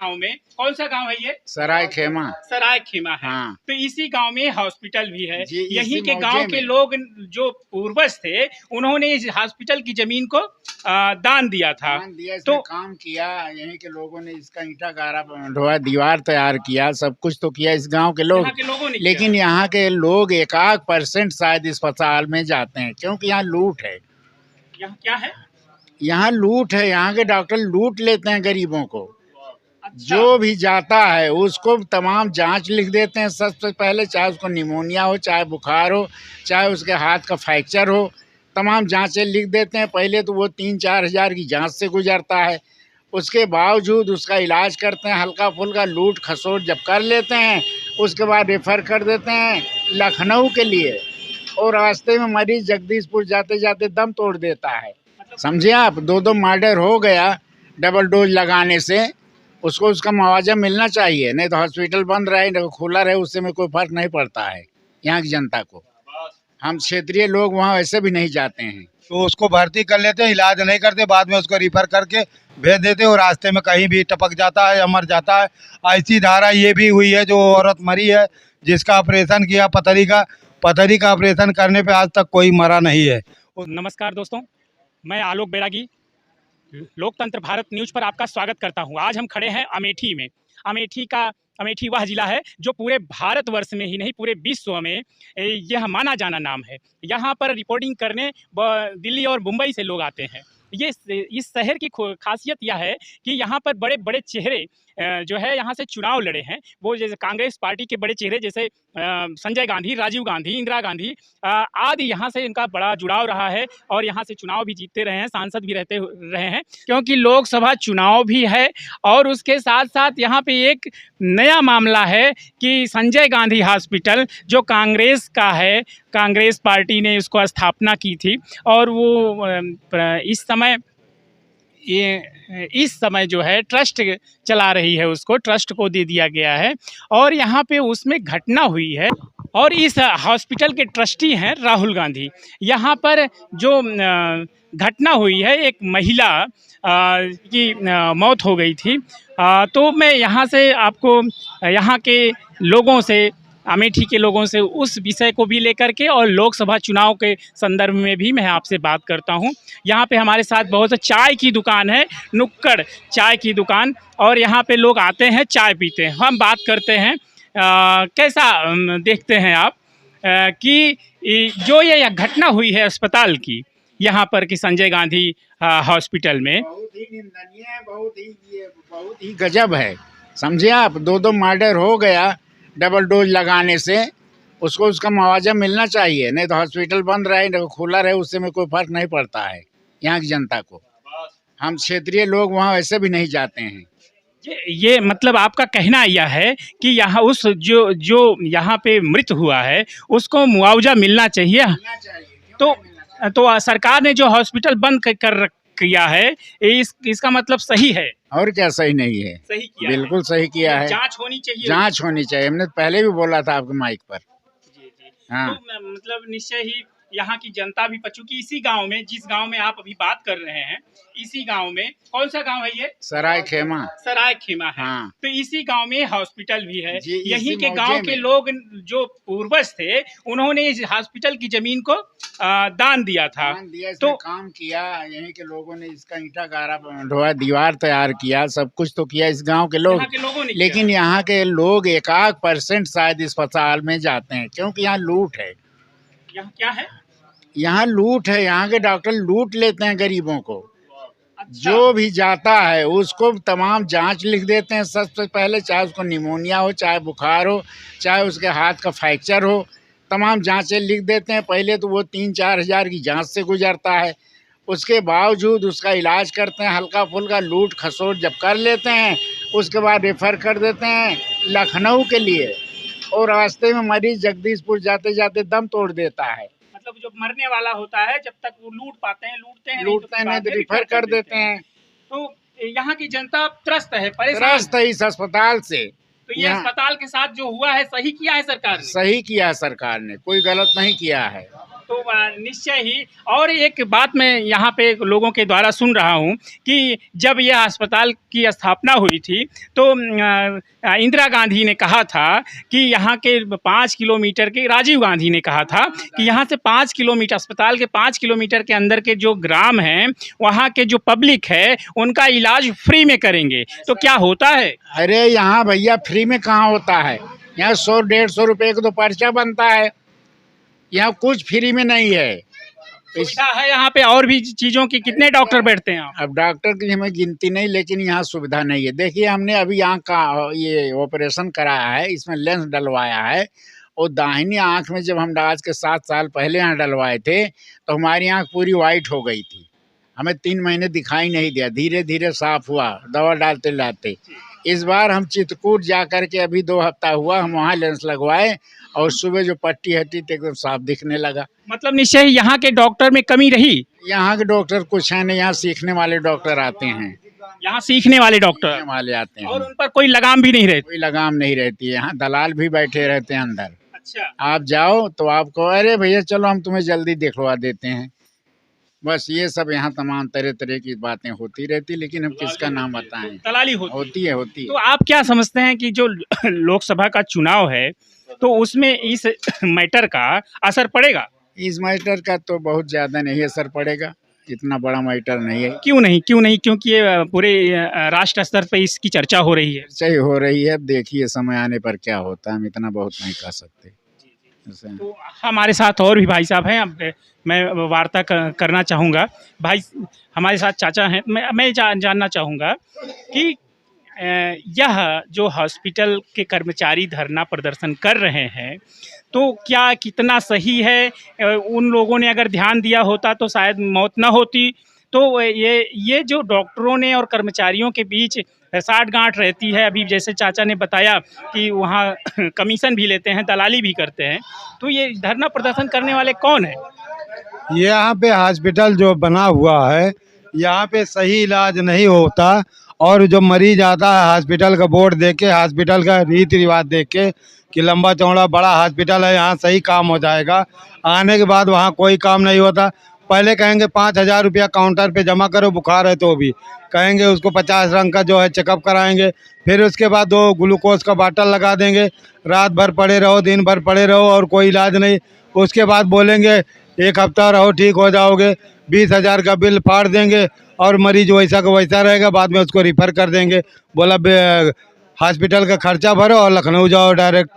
गांव में, कौन सा गांव है ये? सराय खेमा। सराय खेमा है। हाँ। तो इसी गांव में हॉस्पिटल भी है। यहीं के मौजे गांव के में। लोग जो पूर्वज थे उन्होंने इस हॉस्पिटल की जमीन को दान दिया था। तो काम किया, यहीं के लोगों ने इसका ईंटा गारा ढोआ, दीवार तैयार किया, सब कुछ तो किया इस गांव के लोगों ने लेकिन यहाँ के लोग 1% शायद इस अस्पताल में जाते हैं क्योंकि यहाँ लूट है। यहाँ क्या है? यहाँ लूट है। यहाँ के डॉक्टर लूट लेते हैं गरीबों को। अच्छा। जो भी जाता है उसको तमाम जांच लिख देते हैं सबसे पहले, चाहे उसको निमोनिया हो, चाहे बुखार हो, चाहे उसके हाथ का फ्रैक्चर हो, तमाम जांचें लिख देते हैं। पहले तो वो 3-4 हज़ार की जांच से गुजरता है, उसके बावजूद उसका इलाज करते हैं। हल्का फुल्का लूट खसोट जब कर लेते हैं उसके बाद रेफ़र कर देते हैं लखनऊ के लिए, और रास्ते में मरीज जगदीशपुर जाते जाते दम तोड़ देता है। समझे आप? 2 मर्डर हो गया डबल डोज लगाने से। उसको उसका मुआवजा मिलना चाहिए, नहीं तो हॉस्पिटल बंद रहे नहीं खुला रहे उससे में कोई फर्क नहीं पड़ता है यहाँ की जनता को। हम क्षेत्रीय लोग वहाँ वैसे भी नहीं जाते हैं। तो उसको भर्ती कर लेते हैं, इलाज नहीं करते, बाद में उसको रिफर करके भेज देते हैं और रास्ते में कहीं भी टपक जाता है या मर जाता है। ऐसी धारा ये भी हुई है, जो औरत मरी है जिसका ऑपरेशन किया पथरी का ऑपरेशन करने पे आज तक कोई मरा नहीं है। नमस्कार दोस्तों, मैं आलोक बैरागी लोकतंत्र भारत न्यूज़ पर आपका स्वागत करता हूं। आज हम खड़े हैं अमेठी में। अमेठी वह जिला है जो पूरे भारतवर्ष में ही नहीं पूरे विश्व में यह माना जाना नाम है। यहाँ पर रिपोर्टिंग करने दिल्ली और मुंबई से लोग आते हैं। इस शहर की खासियत यह है कि यहाँ पर बड़े बड़े चेहरे जो है यहाँ से चुनाव लड़े हैं। वो जैसे कांग्रेस पार्टी के बड़े चेहरे जैसे संजय गांधी, राजीव गांधी, इंदिरा गांधी आदि यहाँ से इनका बड़ा जुड़ाव रहा है और यहाँ से चुनाव भी जीतते रहे हैं, सांसद भी रहे हैं। क्योंकि लोकसभा चुनाव भी है और उसके साथ साथ यहाँ पे एक नया मामला है कि संजय गांधी हॉस्पिटल जो कांग्रेस का है, कांग्रेस पार्टी ने इसको स्थापना की थी और वो इस समय जो है ट्रस्ट चला रही है, उसको ट्रस्ट को दे दिया गया है और यहाँ पे उसमें घटना हुई है। और इस हॉस्पिटल के ट्रस्टी हैं राहुल गांधी। यहाँ पर जो घटना हुई है, एक महिला की मौत हो गई थी। तो मैं यहाँ से आपको यहाँ के लोगों से, अमेठी के लोगों से उस विषय को भी लेकर के और लोकसभा चुनाव के संदर्भ में भी मैं आपसे बात करता हूं। यहाँ पे हमारे साथ बहुत चाय की दुकान है, नुक्कड़ चाय की दुकान, और यहाँ पे लोग आते हैं चाय पीते हैं। हम बात करते हैं कैसा देखते हैं आप कि जो ये घटना हुई है अस्पताल की यहाँ पर कि संजय गांधी हॉस्पिटल में, बहुत ही निंदनीय है, बहुत ही गजब है। समझे आप? 2 मर्डर हो गया डबल डोज लगाने से, उसको उसका मुआवजा मिलना चाहिए, नहीं तो हॉस्पिटल बंद रहे नहीं खुला रहे उससे में कोई फर्क नहीं पड़ता है यहाँ की जनता को। हम क्षेत्रीय लोग वहाँ वैसे भी नहीं जाते हैं। ये मतलब आपका कहना यह है कि यहाँ उस जो यहाँ पे मृत हुआ है उसको मुआवजा मिलना चाहिए। तो सरकार ने जो हॉस्पिटल बंद कर किया है इसका मतलब सही है? और क्या सही नहीं है? सही किया, बिल्कुल सही किया है। जांच होनी चाहिए, जांच होनी चाहिए। हमने पहले भी बोला था आपके माइक पर। जी। हाँ। तो मतलब निश्चय ही यहाँ की जनता भी, चूंकि इसी गांव में, जिस गांव में आप अभी बात कर रहे हैं, इसी गांव में, कौन सा गांव है ये? सराय खेमा। सराय खेमा है। हाँ। तो इसी गांव में हॉस्पिटल भी है। यहीं के गांव के में। लोग जो पूर्वज थे उन्होंने इस हॉस्पिटल की जमीन को दान दिया था। तो काम किया, यहीं के लोगों ने इसका ईंटा गारा ढोआ, दीवार तैयार किया, सब कुछ तो किया इस गांव के लोगों ने लेकिन यहाँ के लोग 1% शायद इस अस्पताल में जाते हैं क्योंकि यहाँ लूट है। यहाँ क्या है? यहाँ लूट है। यहाँ के डॉक्टर लूट लेते हैं गरीबों को। अच्छा। जो भी जाता है उसको तमाम जांच लिख देते हैं सबसे पहले, चाहे उसको निमोनिया हो, चाहे बुखार हो, चाहे उसके हाथ का फ्रैक्चर हो, तमाम जांचें लिख देते हैं। पहले तो वो 3-4 हज़ार की जांच से गुजरता है, उसके बावजूद उसका इलाज करते हैं। हल्का फुल्का लूट खसोट जब कर लेते हैं उसके बाद रेफ़र कर देते हैं लखनऊ के लिए, और रास्ते में मरीज जगदीशपुर जाते जाते दम तोड़ देता है। मतलब जो मरने वाला होता है जब तक वो लूटते हैं नहीं तो रिफर कर देते हैं। तो यहाँ की जनता त्रस्त है, त्रस्त है इस अस्पताल से। तो ये अस्पताल के साथ जो हुआ है सही किया है सरकार ने? सही किया है सरकार ने, कोई गलत नहीं किया है। तो निश्चय ही। और एक बात मैं यहाँ पे लोगों के द्वारा सुन रहा हूँ कि जब यह अस्पताल की स्थापना हुई थी तो इंदिरा गांधी ने कहा था कि यहाँ के 5 किलोमीटर के, राजीव गांधी ने कहा था कि यहाँ से 5 किलोमीटर, अस्पताल के 5 किलोमीटर के अंदर के जो ग्राम हैं वहाँ के जो पब्लिक है उनका इलाज फ्री में करेंगे। तो क्या होता है? अरे यहाँ भैया फ्री में कहाँ होता है, यहाँ 100-150 रुपये का तो पर्चा बनता है, यहाँ कुछ फ्री में नहीं है। सुविधा है यहाँ पे और भी चीज़ों की। कितने डॉक्टर बैठते हैं आप? अब डॉक्टर की हमें गिनती नहीं, लेकिन यहाँ सुविधा नहीं है। देखिए हमने अभी आँख का ये ऑपरेशन कराया है, इसमें लेंस डलवाया है, और दाहिनी आँख में जब हम आज के 7 साल पहले यहाँ डलवाए थे तो हमारी आँख पूरी वाइट हो गई थी, हमें 3 महीने दिखाई नहीं दिया, धीरे धीरे साफ हुआ दवा डालते डालते। इस बार हम चित्रकूट जा कर के अभी 2 हफ्ता हुआ, हम वहाँ लेंस लगवाए और सुबह जो पट्टी हटी तो एकदम साफ दिखने लगा। मतलब निश्चय ही यहाँ के डॉक्टर में कमी रही। यहाँ के डॉक्टर कुछ है नहीं, यहाँ सीखने वाले डॉक्टर आते हैं, यहाँ सीखने वाले डॉक्टर सीखने वाले आते और हैं, उन पर कोई लगाम भी नहीं रहती। कोई लगाम नहीं रहती है। यहाँ दलाल भी बैठे रहते हैं अंदर। अच्छा, आप जाओ तो आपको अरे भैया चलो हम तुम्हें जल्दी दिखवा देते हैं, बस ये सब यहाँ तमाम तरह तरह की बातें होती रहती, लेकिन हम किसका नाम बताएं। दलाली होती है। होती तो है। आप क्या समझते हैं कि जो लोकसभा का चुनाव है तो उसमें इस मैटर का असर पड़ेगा? इस मैटर का तो बहुत ज़्यादा नहीं असर पड़ेगा, इतना बड़ा मैटर नहीं है। क्यों नहीं? क्योंकि ये पूरे राष्ट्र स्तर पे इसकी चर्चा हो रही है। सही हो रही है, अब देखिए समय आने पर क्या होता है, हम इतना बहुत नहीं कह सकते। जैसे तो हमारे साथ और भी भाई साहब हैं, अब मैं वार्ता करना चाहूँगा। भाई हमारे साथ चाचा हैं, मैं जानना चाहूँगा कि यह जो हॉस्पिटल के कर्मचारी धरना प्रदर्शन कर रहे हैं तो क्या कितना सही है? उन लोगों ने अगर ध्यान दिया होता तो शायद मौत न होती। तो ये जो डॉक्टरों ने और कर्मचारियों के बीच साठ-गांठ रहती है, अभी जैसे चाचा ने बताया कि वहाँ कमीशन भी लेते हैं, दलाली भी करते हैं, तो ये धरना प्रदर्शन करने वाले कौन हैं? यहाँ पे हॉस्पिटल जो बना हुआ है, यहाँ पे सही इलाज नहीं होता, और जो मरीज आता है हॉस्पिटल का बोर्ड देख के, हॉस्पिटल का रीति रिवाज देख के कि लंबा चौड़ा बड़ा हॉस्पिटल है, यहाँ सही काम हो जाएगा, आने के बाद वहाँ कोई काम नहीं होता। पहले कहेंगे 5,000 रुपया काउंटर पे जमा करो, बुखार है तो भी कहेंगे उसको 50 रंग का जो है चेकअप कराएंगे, फिर उसके बाद 2 ग्लूकोज का बाटल लगा देंगे, रात भर पड़े रहो, दिन भर पड़े रहो और कोई इलाज नहीं। उसके बाद बोलेंगे 1 हफ्ता रहो ठीक हो जाओगे, 20,000 का बिल फाड़ देंगे और मरीज वैसा का वैसा रहेगा, बाद में उसको रिफ़र कर देंगे। बोला हॉस्पिटल का खर्चा भरो और लखनऊ जाओ डायरेक्ट,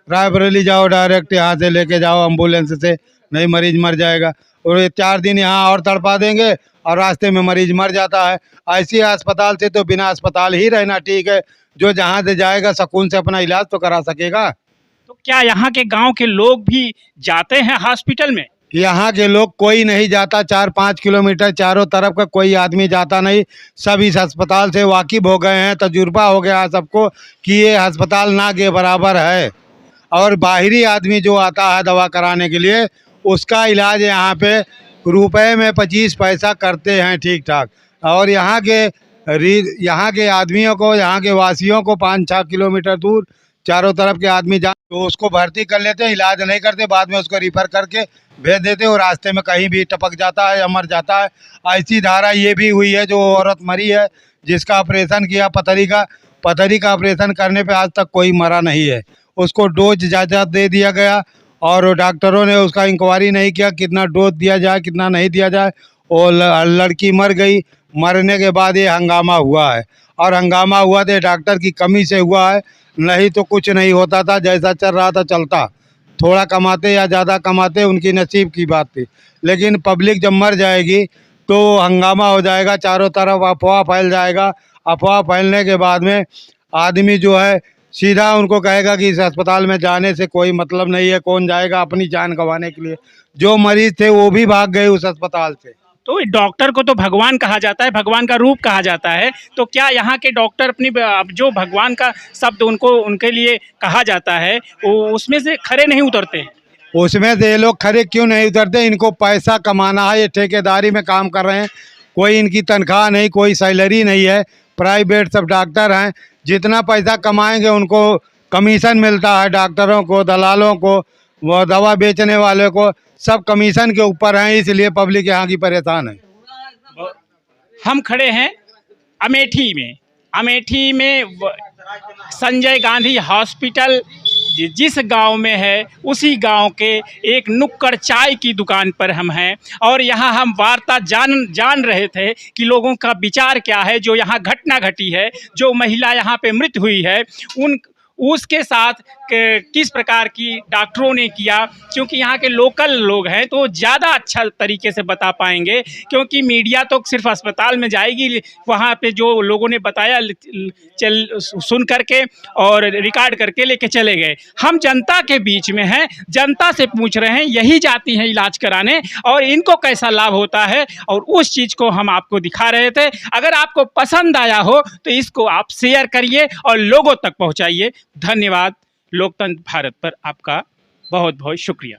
रायबरेली जाओ डायरेक्ट, यहाँ से लेके जाओ एम्बुलेंस से, नहीं मरीज मर जाएगा। और ये 4 दिन यहाँ और तड़पा देंगे और रास्ते में मरीज मर जाता है। ऐसी अस्पताल से तो बिना अस्पताल ही रहना ठीक है, जो जहाँ से जाएगा सुकून से अपना इलाज तो करा सकेगा। तो क्या यहाँ के गांव के लोग भी जाते हैं हॉस्पिटल में? यहाँ के लोग कोई नहीं जाता, 4-5 किलोमीटर चारों तरफ का कोई आदमी जाता नहीं। सब इस अस्पताल से वाकिफ हो गए हैं, तजुर्बा हो गया है सबको कि ये अस्पताल ना के बराबर है। और बाहरी आदमी जो आता है दवा कराने के लिए, उसका इलाज यहाँ पे रुपए में 25 पैसा करते हैं ठीक ठाक, और यहाँ के आदमियों को, यहाँ के वासियों को 5-6 किलोमीटर दूर चारों तरफ के आदमी जा तो उसको भर्ती कर लेते हैं, इलाज नहीं करते, बाद में उसको रिफ़र करके भेज देते हैं और रास्ते में कहीं भी टपक जाता है या मर जाता है। ऐसी धारा ये भी हुई है, जो औरत मरी है जिसका ऑपरेशन किया पथरी का ऑपरेशन करने पे आज तक कोई मरा नहीं है। उसको डोज ज़्यादा दे दिया गया और डॉक्टरों ने उसका इंक्वायरी नहीं किया कितना डोज दिया जाए कितना नहीं दिया जाए, और लड़की मर गई। मरने के बाद ये हंगामा हुआ है, और हंगामा हुआ तो डॉक्टर की कमी से हुआ है, नहीं तो कुछ नहीं होता था, जैसा चल रहा था चलता। थोड़ा कमाते या ज़्यादा कमाते उनकी नसीब की बात थी, लेकिन पब्लिक जब मर जाएगी तो हंगामा हो जाएगा, चारों तरफ अफवाह फैल जाएगा। अफवाह फैलने के बाद में आदमी जो है सीधा उनको कहेगा कि इस अस्पताल में जाने से कोई मतलब नहीं है, कौन जाएगा अपनी जान गंवाने के लिए। जो मरीज थे वो भी भाग गए उस अस्पताल से। तो डॉक्टर को तो भगवान कहा जाता है, भगवान का रूप कहा जाता है, तो क्या यहाँ के डॉक्टर अपनी जो भगवान का शब्द उनके लिए कहा जाता है वो उसमें से खरे नहीं उतरते हैं? उसमें से ये लोग खरे क्यों नहीं उतरते? इनको पैसा कमाना है, ये ठेकेदारी में काम कर रहे हैं, कोई इनकी तनख्वाह नहीं, कोई सैलरी नहीं है, प्राइवेट सब डॉक्टर हैं। जितना पैसा कमाएंगे उनको कमीशन मिलता है, डॉक्टरों को, दलालों को, वो दवा बेचने वाले को सब कमीशन के ऊपर हैं, इसलिए पब्लिक यहाँ की परेशान है। हम खड़े हैं अमेठी में। अमेठी में संजय गांधी हॉस्पिटल जिस गांव में है उसी गांव के एक नुक्कड़ चाय की दुकान पर हम हैं और यहाँ हम वार्ता जान रहे थे कि लोगों का विचार क्या है। जो यहाँ घटना घटी है, जो महिला यहाँ पे मृत हुई है, उसके साथ किस प्रकार की डॉक्टरों ने किया, क्योंकि यहाँ के लोकल लोग हैं तो ज़्यादा अच्छा तरीके से बता पाएंगे, क्योंकि मीडिया तो सिर्फ अस्पताल में जाएगी, वहाँ पे जो लोगों ने बताया सुन करके और रिकॉर्ड करके लेके चले गए। हम जनता के बीच में हैं, जनता से पूछ रहे हैं, यही जाती हैं इलाज कराने और इनको कैसा लाभ होता है, और उस चीज़ को हम आपको दिखा रहे थे। अगर आपको पसंद आया हो तो इसको आप शेयर करिए और लोगों तक पहुँचाइए। धन्यवाद। लोकतंत्र भारत पर आपका बहुत बहुत शुक्रिया।